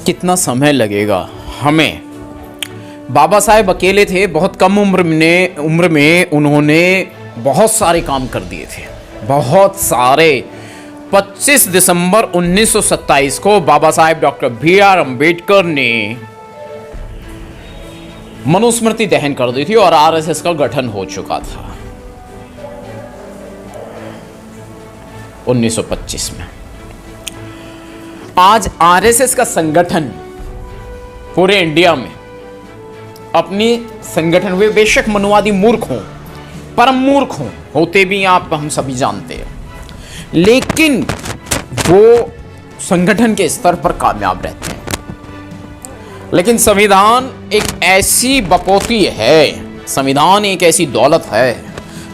कितना समय लगेगा हमें। बाबा साहेब अकेले थे, बहुत कम उम्र में उन्होंने बहुत सारे काम कर दिए थे, बहुत सारे। 25 दिसंबर 1927 को बाबा साहेब डॉक्टर B.R. अम्बेडकर ने मनुस्मृति दहन कर दी थी और आरएसएस का गठन हो चुका था 1925 में। आज आरएसएस का संगठन पूरे इंडिया में अपनी संगठन हुए, बेशक मनुवादी मूर्ख हों, परम मूर्ख होते भी आप हम सभी जानते हैं, लेकिन वो संगठन के स्तर पर कामयाब रहते हैं। लेकिन संविधान एक ऐसी बपौती है, संविधान एक ऐसी दौलत है,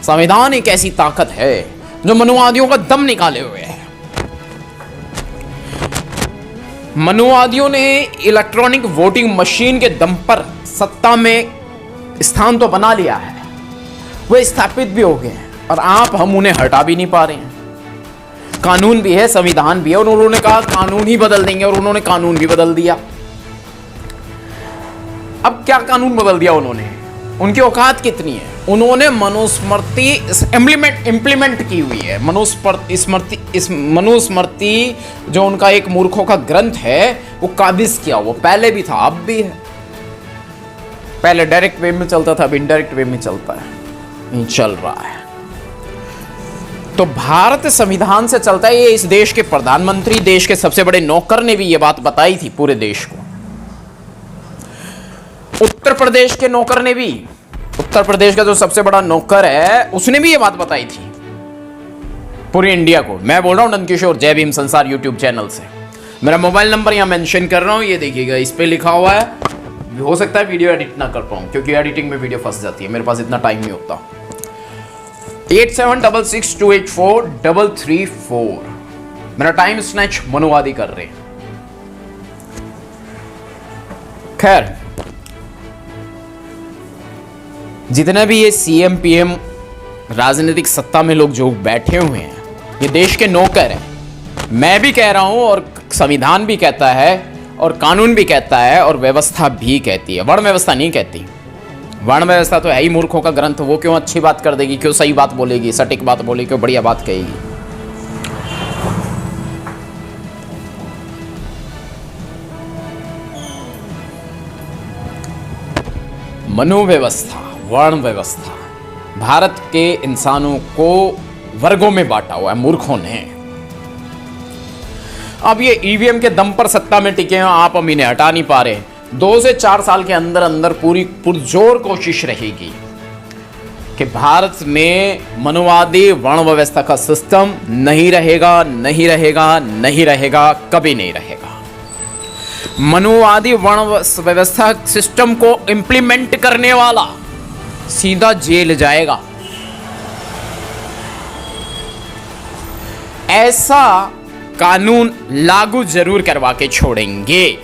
संविधान एक ऐसी ताकत है जो मनुवादियों का दम निकाले हुए है। मनुवादियों ने इलेक्ट्रॉनिक वोटिंग मशीन के दम पर सत्ता में स्थान तो बना लिया है, वे स्थापित भी हो गए हैं और हम उन्हें हटा भी नहीं पा रहे हैं। कानून भी है, संविधान भी है, और उन्होंने कहा कानून ही बदल देंगे और उन्होंने कानून भी बदल दिया। अब क्या कानून बदल दिया उन्होंने? उनकी औकात कितनी है? उन्होंने मनुस्मृति इंप्लीमेंट की हुई है। मनुस्मृति जो उनका एक मूर्खों का ग्रंथ है वो काबिज किया, वो पहले भी था अब भी है। पहले डायरेक्ट वे में चलता था, अब इनडायरेक्ट वे में चलता है, नहीं चल रहा है। तो भारत संविधान से चलता है। ये इस देश के प्रधानमंत्री, देश के सबसे बड़े नौकर ने भी ये बात बताई थी पूरे देश को। उत्तर प्रदेश के नौकर ने भी, उत्तर प्रदेश का जो सबसे बड़ा नौकर है उसने भी ये बात बताई थी पूरी इंडिया को। मैं बोल रहा हूं नंदकिशोर जय भीम संसार यूट्यूब चैनल से। मेरा मोबाइल नंबर यहां मेंशन कर रहा हूं, ये देखिएगा, इस पे लिखा हुआ है। हो सकता है वीडियो एडिट ना कर पाऊं क्योंकि एडिटिंग में वीडियो फंस जाती है, मेरे पास इतना टाइम नहीं होता। 8766284334 मेरा टाइम स्नैच मनुवादी कर रहे हैं। खैर, जितने भी ये सीएम पीएम राजनीतिक सत्ता में लोग जो बैठे हुए हैं, ये देश के नौकर हैं। मैं भी कह रहा हूं और संविधान भी कहता है और कानून भी कहता है और व्यवस्था भी कहती है, वर्ण व्यवस्था नहीं कहती। वर्ण व्यवस्था तो है ही मूर्खों का ग्रंथ, वो क्यों अच्छी बात कर देगी, क्यों सही बात बोलेगी, सटीक बात बोलेगी, क्यों बढ़िया बात कहेगी। मनोव्यवस्था, वर्ण व्यवस्था भारत के इंसानों को वर्गों में बांटा हुआ है मूर्खों ने। अब ये ईवीएम के दम पर सत्ता में टिके हैं, आप हम इन्हें हटा नहीं पा रहे। 2 से 4 साल के अंदर अंदर पूरी पुरजोर कोशिश रहेगी कि भारत में मनुवादी वर्ण व्यवस्था का सिस्टम नहीं रहेगा, नहीं रहेगा, नहीं रहेगा, कभी नहीं रहेगा। मनुवादी वर्ण व्यवस्था सिस्टम को इंप्लीमेंट करने वाला सीधा जेल जाएगा। ऐसा कानून लागू जरूर करवा के छोड़ेंगे।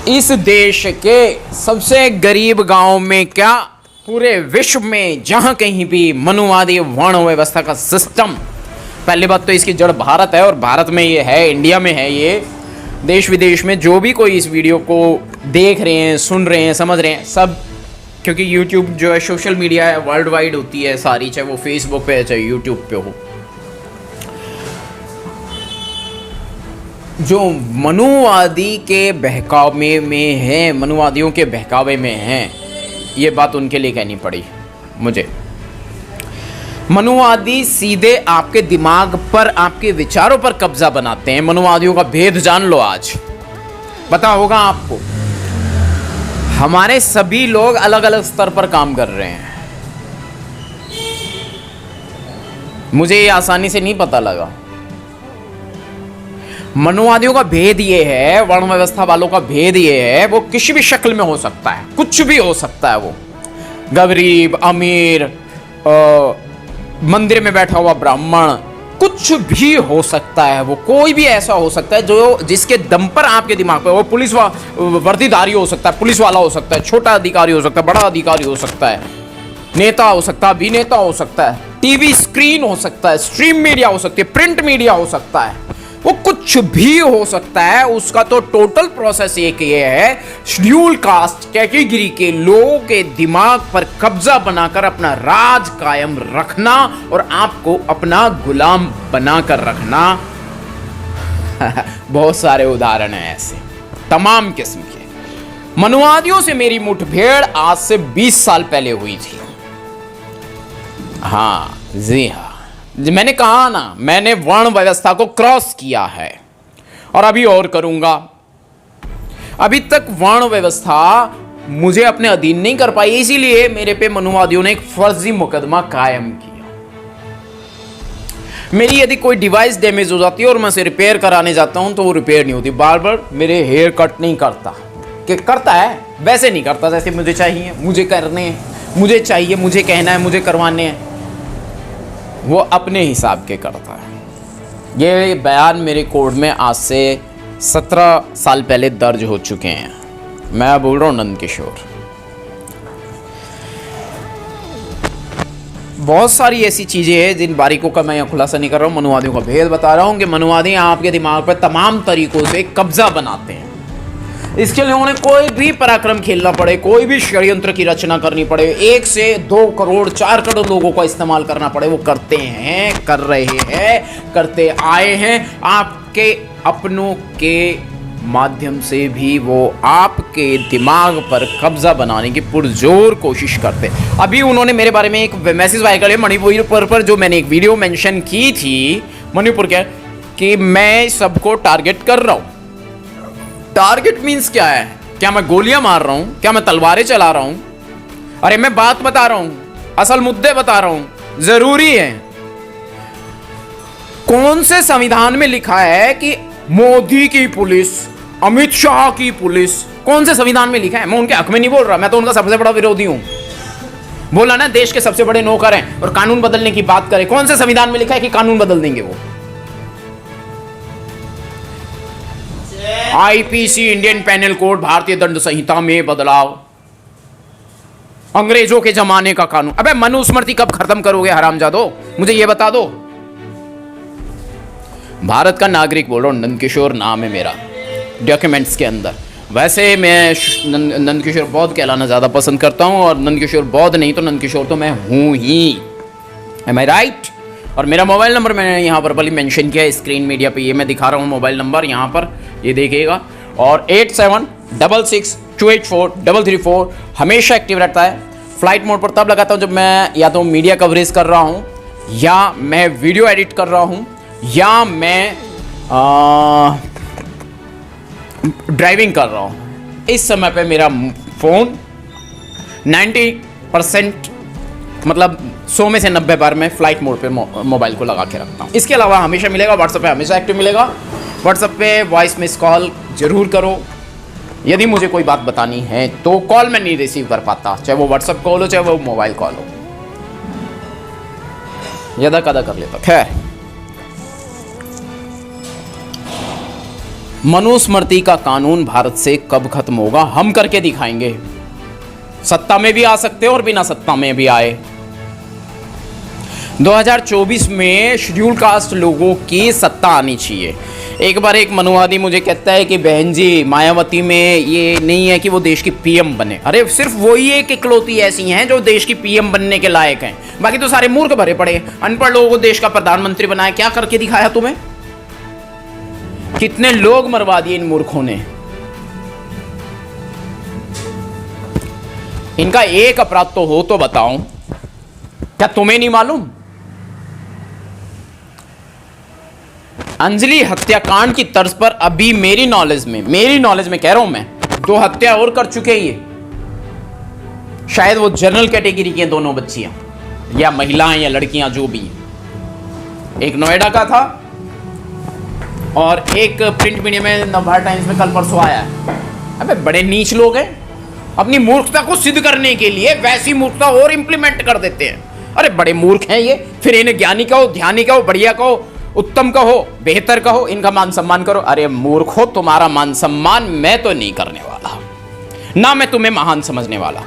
इस देश के सबसे गरीब गांव में क्या, पूरे विश्व में जहां कहीं भी मनुवादी वर्ण व्यवस्था का सिस्टम, पहली बात तो इसकी जड़ भारत है और भारत में ये है, इंडिया में है ये। देश विदेश में जो भी कोई इस वीडियो को देख रहे हैं, सुन रहे हैं, समझ रहे हैं, सब, क्योंकि यूट्यूब जो है सोशल मीडिया है, वर्ल्ड वाइड होती है सारी, चाहे वो फेसबुक पे है चाहे यूट्यूब पे हो। जो मनुवादी के बहकावे में है, मनुवादियों के बहकावे में हैं, ये बात उनके लिए कहनी पड़ी मुझे। मनुवादी सीधे आपके दिमाग पर, आपके विचारों पर कब्जा बनाते हैं। मनुवादियों का भेद जान लो, आज पता होगा आपको। हमारे सभी लोग अलग अलग स्तर पर काम कर रहे हैं, मुझे ये आसानी से नहीं पता लगा। मनुवादियों का भेद ये है, वर्ण व्यवस्था वालों का भेद ये है, वो किसी भी शक्ल में हो सकता है, कुछ भी हो सकता है। वो गरीब, अमीर, मंदिर में बैठा हुआ ब्राह्मण, कुछ भी हो सकता है। वो कोई भी ऐसा हो सकता है जो जिसके दम पर आपके दिमाग पे, वो पुलिस वर्दीधारी हो सकता है, पुलिस वाला हो सकता है, छोटा अधिकारी हो सकता है, बड़ा अधिकारी हो सकता है, नेता हो सकता है, अभिनेता हो सकता है, टीवी स्क्रीन हो सकता है, स्ट्रीम मीडिया हो सकती है, प्रिंट मीडिया हो सकता है, वो कुछ भी हो सकता है, उसका तो टोटल प्रोसेस एक ये है, शेड्यूल कास्ट कैटेगरी के लोगों के दिमाग पर कब्जा बनाकर अपना राज कायम रखना और आपको अपना गुलाम बनाकर रखना। बहुत सारे उदाहरण हैं ऐसे, तमाम किस्म के। मनुवादियों से मेरी मुठभेड़ आज से 20 साल पहले हुई थी। हाँ जी हाँ, मैंने कहा ना, मैंने वर्ण व्यवस्था को क्रॉस किया है और अभी और करूंगा। अभी तक वर्ण व्यवस्था मुझे अपने अधीन नहीं कर पाई, इसीलिए मेरे पे मनुवादियों ने एक फर्जी मुकदमा कायम किया। मेरी यदि कोई डिवाइस डैमेज हो जाती है और मैं उसे रिपेयर कराने जाता हूं तो वो रिपेयर नहीं होती। बार बार मेरे हेयर कट नहीं करता, कि करता है वैसे नहीं करता जैसे मुझे चाहिए, मुझे करने हैं, मुझे चाहिए, मुझे कहना है, मुझे करवाने हैं, वो अपने हिसाब के करता है। ये बयान मेरे कोर्ट में आज से 17 साल पहले दर्ज हो चुके हैं। मैं बोल रहा हूँ नंद किशोर। बहुत सारी ऐसी चीज़ें हैं जिन बारीकों का मैं यहाँ खुलासा नहीं कर रहा हूँ, मनुवादियों का भेद बता रहा हूँ कि मनुवादी आपके दिमाग पर तमाम तरीकों से कब्जा बनाते हैं। इसके लिए उन्हें कोई भी पराक्रम खेलना पड़े, कोई भी षड्यंत्र की रचना करनी पड़े, 1 से 2 करोड़ 4 करोड़ लोगों का इस्तेमाल करना पड़े, वो करते हैं, कर रहे हैं, करते आए हैं। आपके अपनों के माध्यम से भी वो आपके दिमाग पर कब्जा बनाने की पुरजोर कोशिश करते हैं। अभी उन्होंने मेरे बारे में एक मैसेज वायरल किया मणिपुर पर, जो मैंने एक वीडियो मेंशन की थी मणिपुर के, कि मैं सबको टारगेट कर रहा हूं। टारगेट मीन्स क्या है? क्या मैं गोलियां मार रहा हूं? क्या मैं तलवारें चला रहा हूं? अरे मैं बात बता रहा हूं, असल मुद्दे बता रहा हूं, जरूरी है। कौन से संविधान में लिखा है कि मोदी की पुलिस, अमित शाह की पुलिस, कौन से संविधान में लिखा है? मैं उनके हक में नहीं बोल रहा, मैं तो उनका सबसे बड़ा विरोधी हूं। बोला ना देश के सबसे बड़े नौकर हैं और कानून बदलने की बात करें, कौन से संविधान में लिखा है कि कानून बदल देंगे वो? आईपीसी, इंडियन पेनल कोड, भारतीय दंड संहिता में बदलाव, अंग्रेजों के जमाने का कानून। अबे मनुस्मृति कब खत्म करोगे हरामजादो, मुझे ये बता दो। भारत का नागरिक बोल रहा हूं, नंदकिशोर नाम है मेरा डॉक्यूमेंट्स के अंदर। वैसे मैं नंदकिशोर बौद्ध कहलाना ज़्यादा पसंद करता हूं, और नंदकिशोर बौद्ध नहीं तो नंदकिशोर तो मैं हूं ही। एम आई राइट? और मेरा मोबाइल नंबर मैंने यहाँ पर भले मेंशन किया है स्क्रीन मीडिया पे, ये मैं दिखा रहा हूँ मोबाइल नंबर यहाँ पर, ये देखिएगा। और 8766284334 हमेशा एक्टिव रहता है। फ्लाइट मोड पर तब लगाता हूँ जब मैं या तो मीडिया कवरेज कर रहा हूँ, या मैं वीडियो एडिट कर रहा हूँ, या मैं ड्राइविंग कर रहा हूँ। इस समय पे मेरा फ़ोन 90% मतलब 100 में से 90 बार मैं फ्लाइट मोड पे मोबाइल को लगा के रखता हूँ। इसके अलावा हमेशा मिलेगा, व्हाट्सएप पे हमेशा एक्टिव मिलेगा। व्हाट्सएप पे वॉइस मिस कॉल जरूर करो। यदि मुझे कोई बात बतानी है तो कॉल मैं नहीं रिसीव कर पाता, चाहे वो व्हाट्सएप कॉल हो चाहे वो मोबाइल कॉल हो, यदा कदा कर लेता। खैर, मनुस्मृति का कानून भारत से कब खत्म होगा हम करके दिखाएंगे। सत्ता में भी आ सकते हैं और बिना सत्ता में भी आए। 2024 में शेड्यूल कास्ट लोगों की सत्ता आनी चाहिए। एक बार एक मनुवादी मुझे कहता है कि बहन जी, मायावती में ये नहीं है कि वो देश की पीएम बने। अरे सिर्फ वही एक इकलौती ऐसी हैं जो देश की पीएम बनने के लायक हैं, बाकी तो सारे मूर्ख भरे पड़े हैं। अनपढ़ लोगों को देश का प्रधानमंत्री बनाया, क्या करके दिखाया तुम्हें? कितने लोग मरवा दिए इन मूर्खों ने। इनका एक अपराध तो हो तो बताओ, क्या तुम्हें नहीं मालूम? अंजलि हत्याकांड की तर्ज पर अभी मेरी नॉलेज में कह रहा हूं मैं, 2 हत्या और कर चुके हैं ये। शायद वो जनरल कैटेगरी की हैं दोनों बच्चियां, या महिलाएं या लड़कियां जो भी हैं। एक नोएडा का था और एक प्रिंट मीडिया में नवभारत टाइम्स में कल परसों आया है। अबे बड़े नीच लोग हैं, अपनी मूर्खता को सिद्ध करने के लिए वैसी मूर्खता और इंप्लीमेंट कर देते हैं। अरे बड़े मूर्ख हैं ये, फिर इन्हें ज्ञानी कहो, ध्यानी कहो, बढ़िया कहो, उत्तम कहो, बेहतर कहो, इनका मान सम्मान करो। अरे मूर्खो, तुम्हारा मान सम्मान मैं तो नहीं करने वाला, ना मैं तुम्हें महान समझने वाला।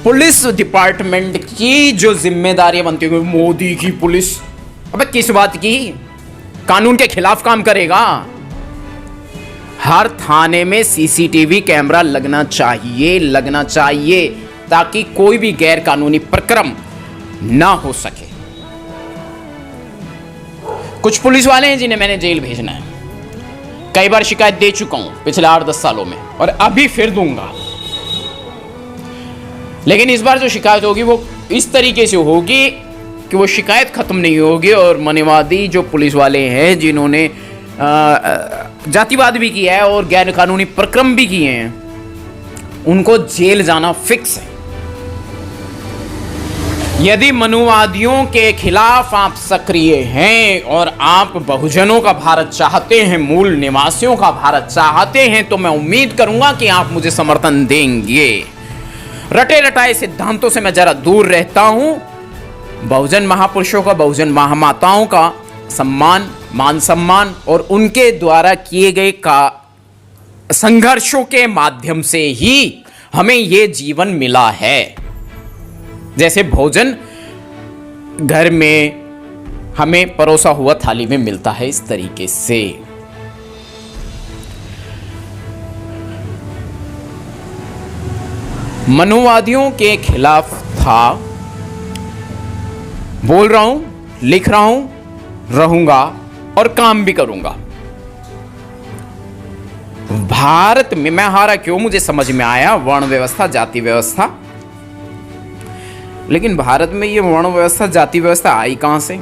पुलिस डिपार्टमेंट की जो जिम्मेदारियां बनती है, मोदी की पुलिस, अबे किस बात की? कानून के खिलाफ काम करेगा। हर थाने में सीसीटीवी कैमरा लगना चाहिए ताकि कोई भी गैर कानूनी प्रक्रम ना हो सके। कुछ पुलिस वाले हैं जिन्हें मैंने जेल भेजना है, कई बार शिकायत दे चुका हूं पिछले 8-10 सालों में, और अभी फिर दूंगा। लेकिन इस बार जो शिकायत होगी वो इस तरीके से होगी कि वो शिकायत खत्म नहीं होगी और मनुवादी जो पुलिस वाले हैं जिन्होंने जातिवाद भी किया है और गैर कानूनी प्रक्रम भी किए हैं, उनको जेल जाना फिक्स है। यदि मनुवादियों के खिलाफ आप सक्रिय हैं और आप बहुजनों का भारत चाहते हैं, मूल निवासियों का भारत चाहते हैं, तो मैं उम्मीद करूंगा कि आप मुझे समर्थन देंगे। रटे रटाए सिद्धांतों से मैं जरा दूर रहता हूं। बहुजन महापुरुषों का, बहुजन महामाताओं का सम्मान, मान सम्मान और उनके द्वारा किए गए संघर्षों के माध्यम से ही हमें यह जीवन मिला है। जैसे भोजन घर में हमें परोसा हुआ थाली में मिलता है, इस तरीके से। मनुवादियों के खिलाफ था, बोल रहा हूं, लिख रहा हूं, रहूंगा और काम भी करूंगा। भारत में मैं हारा क्यों, मुझे समझ में आया, वर्ण व्यवस्था, जाति व्यवस्था। लेकिन भारत में ये वर्ण व्यवस्था, जाति व्यवस्था आई कहां से?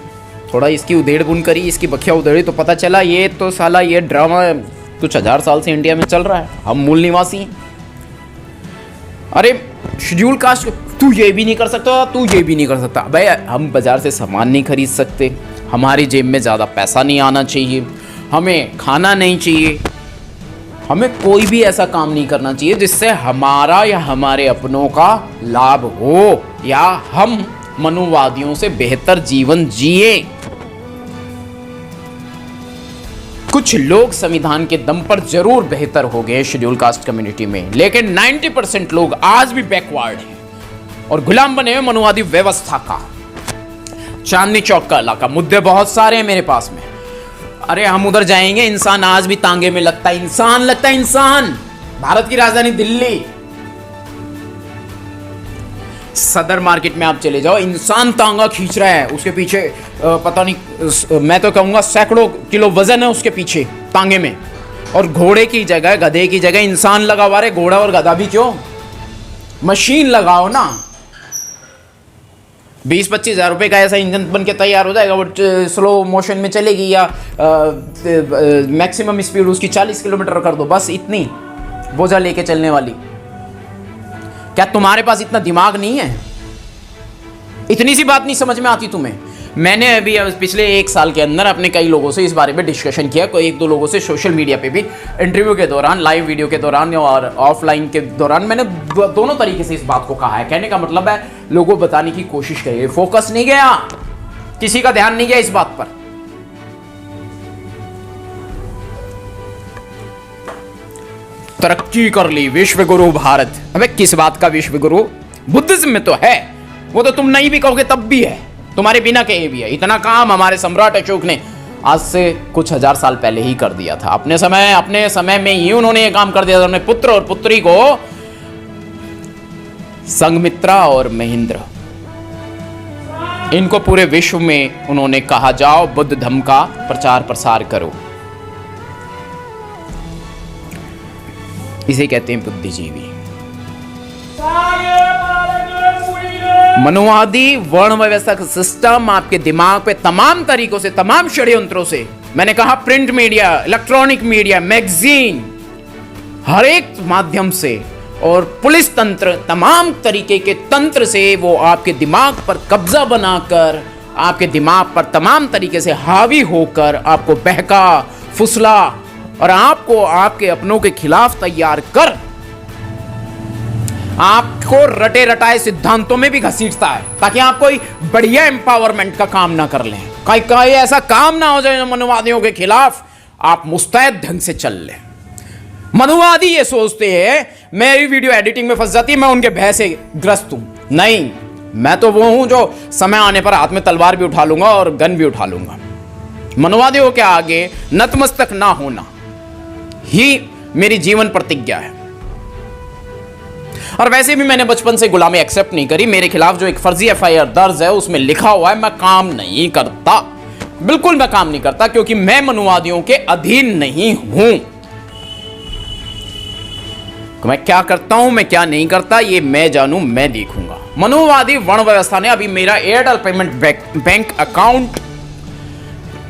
थोड़ा इसकी उधेड़ बुन करी, इसकी बखिया उधेड़ी तो पता चला ये तो साला ये ड्रामा कुछ 1000 साल से इंडिया में चल रहा है। हम मूल निवासी हैं। अरे शेड्यूल कास्ट, तू ये भी नहीं कर सकता, तू ये भी नहीं कर सकता। भाई हम बाजार से सामान नहीं खरीद सकते, हमारी जेब में ज़्यादा पैसा नहीं आना चाहिए, हमें खाना नहीं चाहिए, हमें कोई भी ऐसा काम नहीं करना चाहिए जिससे हमारा या हमारे अपनों का लाभ हो या हम मनुवादियों से बेहतर जीवन जिए। कुछ लोग संविधान के दम पर जरूर बेहतर हो गए शेड्यूल कास्ट कम्युनिटी में, लेकिन 90% लोग आज भी बैकवर्ड हैं और गुलाम बने हुए मनुवादी व्यवस्था का। चांदनी चौक का इलाका, मुद्दे बहुत सारे हैं मेरे पास में। अरे हम उधर जाएंगे, इंसान आज भी तांगे में लगता है, इंसान। भारत की राजधानी दिल्ली, सदर मार्केट में आप चले जाओ, इंसान तांगा खींच रहा है, उसके पीछे पता नहीं, मैं तो कहूंगा सैकड़ों किलो वजन है उसके पीछे तांगे में, और घोड़े की जगह, गधे की जगह इंसान लगा हुआ है। घोड़ा और गधा भी क्यों, मशीन लगाओ ना। 20-25 हज़ार रुपए का ऐसा इंजन बन के तैयार हो जाएगा, वो स्लो मोशन में चलेगी या मैक्सिमम स्पीड उसकी 40 किलोमीटर कर दो, बस इतनी बोझा लेके चलने वाली। क्या तुम्हारे पास इतना दिमाग नहीं है? इतनी सी बात नहीं समझ में आती तुम्हें? मैंने अभी पिछले 1 साल के अंदर अपने कई लोगों से इस बारे में डिस्कशन किया, कोई 1-2 लोगों से सोशल मीडिया पे भी, इंटरव्यू के दौरान, लाइव वीडियो के दौरान और ऑफलाइन के दौरान मैंने दोनों तरीके से इस बात को कहा है। कहने का मतलब है लोगों को बताने की कोशिश करिए, फोकस नहीं गया, किसी का ध्यान नहीं गया इस बात पर। तरक्की कर ली, विश्व गुरु भारत। अबे किस बात का विश्व गुरु? बुद्धिज्म में तो है, वो तो तुम नहीं भी कहोगे तब भी है, तुम्हारे बिना कहे भी है। इतना काम हमारे सम्राट अशोक ने आज से कुछ 1000 साल पहले ही कर दिया था। अपने समय में ही उन्होंने ये काम कर दिया था। अपने पुत्र और पुत्री को संघमित्रा और महेंद्र, इनको पूरे विश्व में उन्होंने कहा जाओ बुद्ध धम्म का प्रचार प्रसार करो। इसे कहते हैं बुद्धिजीवी। मनुवादी वर्ण व्यवस्था का सिस्टम आपके दिमाग पे तमाम तरीकों से, तमाम षड्यंत्रों से, मैंने कहा print media, electronic media, magazine, हर एक माध्यम से, और पुलिस तंत्र, तमाम तरीके के तंत्र से वो आपके दिमाग पर कब्जा बनाकर, आपके दिमाग पर तमाम तरीके से हावी होकर आपको बहका, फुसला और आपको आपके अपनों के खिलाफ तैयार कर आपको रटे रटाए सिद्धांतों में भी घसीटता है, ताकि आप कोई बढ़िया एम्पावरमेंट का काम ना कर लें, कहीं ऐसा काम ना हो जाए मनुवादियों के खिलाफ आप मुस्तैद ढंग से चल लें। मनुवादी ये सोचते हैं मेरी वीडियो एडिटिंग में फंस जाती है, मैं उनके भय से ग्रस्त हूं। नहीं, मैं तो वो हूं जो समय आने पर हाथ में तलवार भी उठा लूंगा और गन भी उठा लूंगा मनुवादियों के आगे नतमस्तक ना होना ही मेरी जीवन प्रतिज्ञा है। और वैसे भी मैंने बचपन से गुलामी एक्सेप्ट नहीं करी। मेरे खिलाफ जो एक फर्जी एफआईआर दर्ज है उसमें लिखा हुआ है मैं काम नहीं करता, बिल्कुल मैं काम नहीं करता, क्योंकि मैं मनुवादियों के अधीन नहीं हूं। मैं क्या करता हूं, मैं क्या नहीं करता, ये मैं जानूं, मैं देखूंगा। मनुवादी वर्ण व्यवस्था ने अभी मेरा एयरटेल पेमेंट बैंक अकाउंट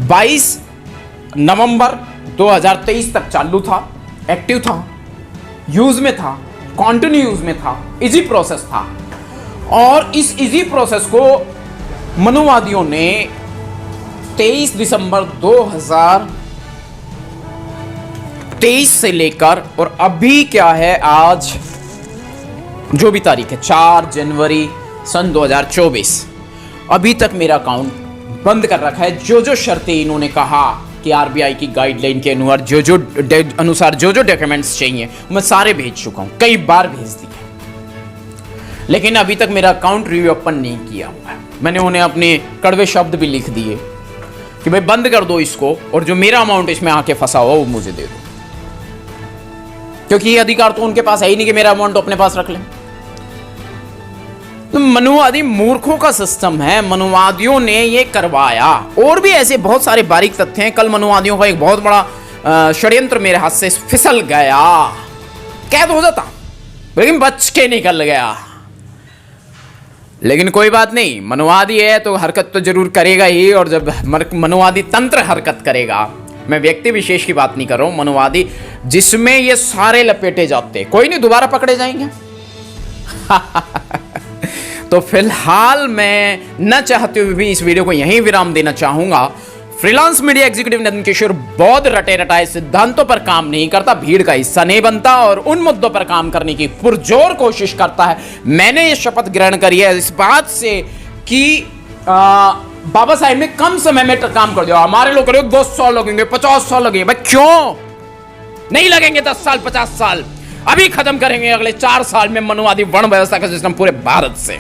22 नवंबर 2023 तक चालू था, एक्टिव था, यूज में था, कंटिन्यू यूज में था, इजी प्रोसेस था। और इस इजी प्रोसेस को मनुवादियों ने 23 दिसंबर 2023 से लेकर, और अभी क्या है, आज जो भी तारीख है 4 जनवरी सन 2024, अभी तक मेरा अकाउंट बंद कर रखा है। जो जो शर्तें इन्होंने कहा कि आरबीआई की गाइडलाइन के अनुसार जो जो डॉक्यूमेंट्स चाहिए मैं सारे भेज चुका हूं, कई बार भेज दिए, लेकिन अभी तक मेरा अकाउंट रीओपन नहीं किया हुआ है। मैंने उन्हें अपने कड़वे शब्द भी लिख दिए कि भाई बंद कर दो इसको, और जो मेरा अमाउंट इसमें आके फंसा हुआ वो मुझे दे दो, क्योंकि ये अधिकार तो उनके पास है ही नहीं कि मेरा अमाउंट अपने पास रख लें। तो मनुवादी मूर्खों का सिस्टम है, मनुवादियों ने ये करवाया। और भी ऐसे बहुत सारे बारीक तथ्य हैं। कल मनुवादियों का एक बहुत बड़ा षड्यंत्र मेरे हाथ से फिसल गया, कैद हो जाता, लेकिन बच के निकल गया। लेकिन कोई बात नहीं, मनुवादी है तो हरकत तो जरूर करेगा ही। और जब मनुवादी तंत्र हरकत करेगा, मैं व्यक्ति विशेष की बात नहीं कर रहा हूं, मनुवादी जिसमें ये सारे लपेटे जाते, कोई नहीं दोबारा पकड़े जाएंगे। तो फिलहाल मैं न चाहते हुए भी इस वीडियो को यहीं विराम देना चाहूंगा। फ्रीलांस मीडिया एग्जीक्यूटिव नंदन किशोर बौद्ध रटे रटाए सिद्धांतों पर काम नहीं करता, भीड़ का हिस्सा नहीं बनता और उन मुद्दों पर काम करने की पुरजोर कोशिश करता है। मैंने ये शपथ ग्रहण करी है इस बात से कि बाबा साहेब ने कम समय में काम कर दिया। हमारे लोग करेंगे 2 साल लगेंगे, 50 साल लगेंगे। भाई क्यों नहीं लगेंगे? 10 साल 50 साल अभी खत्म करेंगे अगले 4 साल में मनुवादी वर्ण व्यवस्था का सिस्टम पूरे भारत से।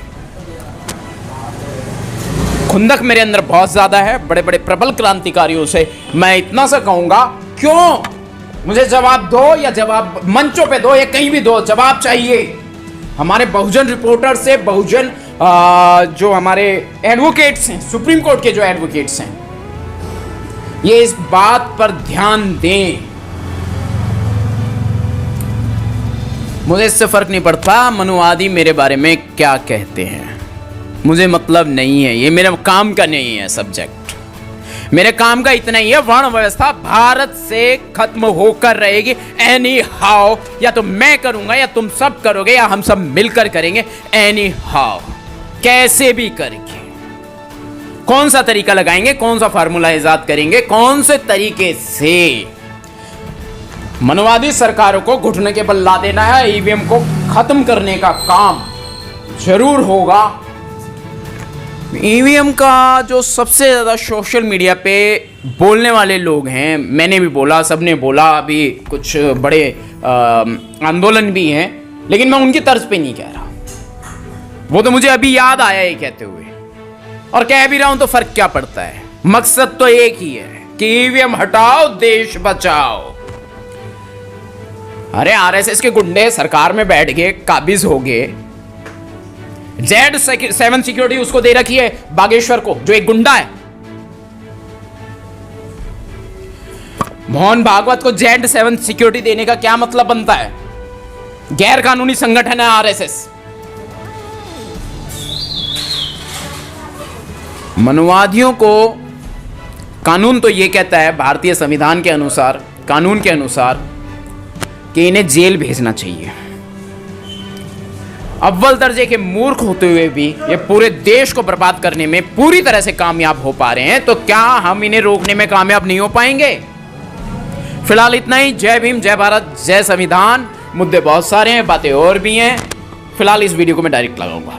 खुंदक मेरे अंदर बहुत ज्यादा है, बड़े बड़े प्रबल क्रांतिकारियों से मैं इतना सा कहूंगा, क्यों मुझे जवाब दो, या जवाब मंचों पे दो, या कहीं भी दो, जवाब चाहिए। हमारे बहुजन रिपोर्टर से, बहुजन जो हमारे एडवोकेट्स हैं, सुप्रीम कोर्ट के जो एडवोकेट्स हैं, ये इस बात पर ध्यान दें। मुझे इससे फर्क नहीं पड़ता मनुवादी मेरे बारे में क्या कहते हैं, मुझे मतलब नहीं है, ये मेरे काम का नहीं है सब्जेक्ट। मेरे काम का इतना ही है, वर्ण व्यवस्था भारत से खत्म होकर रहेगी एनी हाउ। या तो मैं करूंगा, या तुम सब करोगे, या हम सब मिलकर करेंगे एनी हाउ, कैसे भी करके। कौन सा तरीका लगाएंगे, कौन सा फार्मूला इजाद करेंगे, कौन से तरीके से मनुवादी सरकारों को घुटने के बल ला देना है, ईवीएम को खत्म करने का काम जरूर होगा। ईवीएम का जो सबसे ज़्यादा सोशल मीडिया पे बोलने वाले लोग हैं, मैंने भी बोला, सबने बोला, अभी कुछ बड़े आंदोलन भी हैं, लेकिन मैं उनकी तर्ज पे नहीं कह रहा, वो तो मुझे अभी याद आया ये कहते हुए, और कह भी रहा हूं तो फर्क क्या पड़ता है। मकसद तो एक ही है कि ईवीएम हटाओ, देश बचाओ। अरे आरएसएस के गुंडे सरकार में बैठ गए, काबिज हो गए। Z7 सिक्योरिटी उसको दे रखी है बागेश्वर को, जो एक गुंडा है। मोहन भागवत को Z7 सिक्योरिटी देने का क्या मतलब बनता है? गैर कानूनी संगठन है आरएसएस। मनुवादियों को कानून तो यह कहता है, भारतीय संविधान के अनुसार, कानून के अनुसार, कि इन्हें जेल भेजना चाहिए। अव्वल दर्जे के मूर्ख होते हुए भी ये पूरे देश को बर्बाद करने में पूरी तरह से कामयाब हो पा रहे हैं, तो क्या हम इन्हें रोकने में कामयाब नहीं हो पाएंगे? फिलहाल इतना ही। जय भीम, जय भारत, जय संविधान। मुद्दे बहुत सारे हैं, बातें और भी हैं। फिलहाल इस वीडियो को मैं डायरेक्ट लगाऊंगा।